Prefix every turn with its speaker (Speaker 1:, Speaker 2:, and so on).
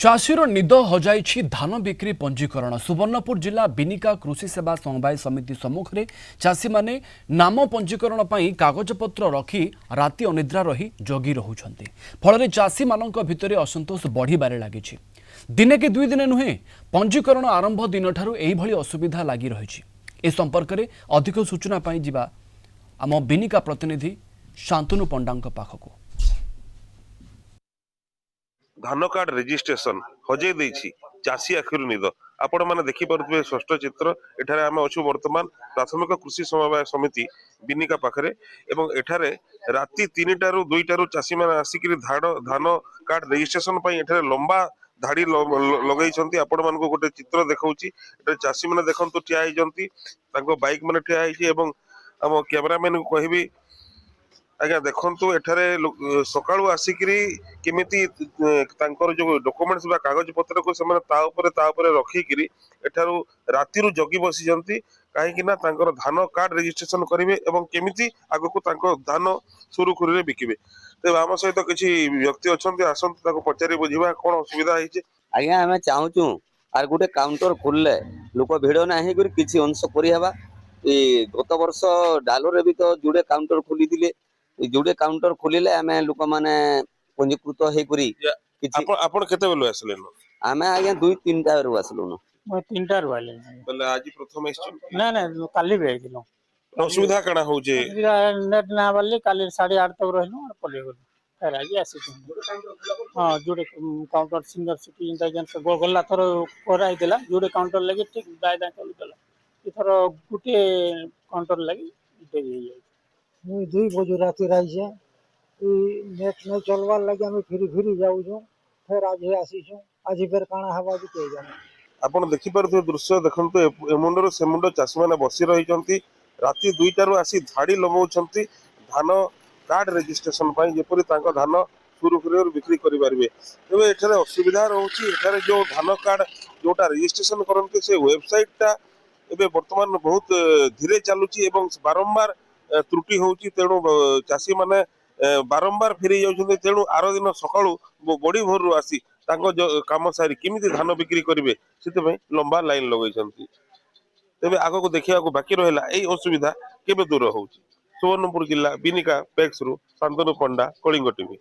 Speaker 1: चाषीर निद हजाई धान बिक्री पंजीकरण सुवर्णपुर जिला बिनिका कृषि सेवा समवाय समिति सम्मुख में चाषी माने नाम पंजीकरण पर कागजपत्र रखी राति अनिद्रा रही जगी रोचंती फल चाषी मान भितर असंतोष बढ़िबारे लगी दिने के दुई दिन नुहे पंजीकरण आरंभ दिन ठारू एही असुविधा लगी रही ए संपर्क में अधिक सूचना पाई जिबा आम बिनिका प्रतिनिधि शांतनु पंडा पाखकू
Speaker 2: धान कार्ड रेजिस्ट्रेशन हजे देछि चाषी आखिर निद आपण माने देखि पारुथबे षष्ठ चित्र एठारे आमे अछु वर्तमान प्राथमिक कृषि समवाय समिति बिनिका पाखरे एवं एठारे राति 3 रु 2 रु चाषी माने आसिकरी धान कार्ड रेजिस्ट्रेशन पई एठारे लंबा धाड़ी लगई छंती आपण मानको गोटे चित्र देखौची एठारे चाषी माने देखंतु ठिया ही जंती तांको बाइक माने ठिया ही एवं हम कैमरामैन को कहबी आज्ञा देखु एठारे सकाळु आसिकरी केमिति तांकर जो डॉक्यूमेंट्स बा कागज पत्र को से रखिकी एठारू राति जगी बसी जंती कहीं ना तांकर धान कार्ड रेजिस्ट्रेशन करेंगे और केमिति आगको तांको धान सुरुखुरी रे बिकिबे तेज आम सहित किसी व्यक्ति अच्छा आसतु पचारि बुझा कौन असुविधा है
Speaker 3: आज्ञा आम चाहूँ आर गोटे काउंटर खोलले लोक भिड़ ना किसी अंश करवा गत वर्ष डालोरे भी तो जुड़े काउंटर खोली जोड़े काउंटर खोलिले आम लोक मैंने पंजीकृत
Speaker 2: आपण केते बेलु आसले
Speaker 3: आम आज्ञा 2-3टा आसलुन
Speaker 2: आज प्रथम
Speaker 4: ना ना काली भी आइलो
Speaker 2: असुविधा कणा होजे
Speaker 4: नेट ना वाले काली 8:30 तक रहलो और पले गेलो फिर आज आसी हां जोड़े काउंटर सिंगर सिटी इंटेलिजेंस से गोगला थरो कराई देला जोड़े काउंटर लगी ठीक दायदा चली देला इथरो गुटे काउंटर लगी दे जाई
Speaker 5: मुई 2 बजे राति रही जे नेट नहीं चलवार लगे हम फिरी जाऊ जो फिर आज आसी छु आज फिर काना हवा भी के जाने
Speaker 2: आपण देखि पारुथबे दृश्य देखंतु ए मुंडर से मुंड चाषी माने बसी रहिचंती राति 2टारू आसी धाड़ी लगौछंती धान कार्ड रेजिस्ट्रेशन पई जेपरि तांको धान सुरुखुरी बिक्री करि पारबे तबे एठारे असुविधा रहउची एठारे जो धान कार्ड जोटा रेजिस्ट्रेशन करंती से वेबसाइट टा एबे वर्तमान बहुत धीरे चलुची एवं बारंबार त्रुटि होउची तेणु चाषी माने बारंबार फेरी जाउछंती तेणु आरो दिन सकाळू बड़ी भोर रु आसी तांको काम सारी केमिति धान बिक्री करिवे सेते पई लंबा लाइन लगैछंती तेबे आगो को देखिया को बाकी रहला एई असुविधा केबे दूर होउची सुवर्णपुर जिला बिनिका पेक्स रु शांतनु पंडा कलिंग टीवी।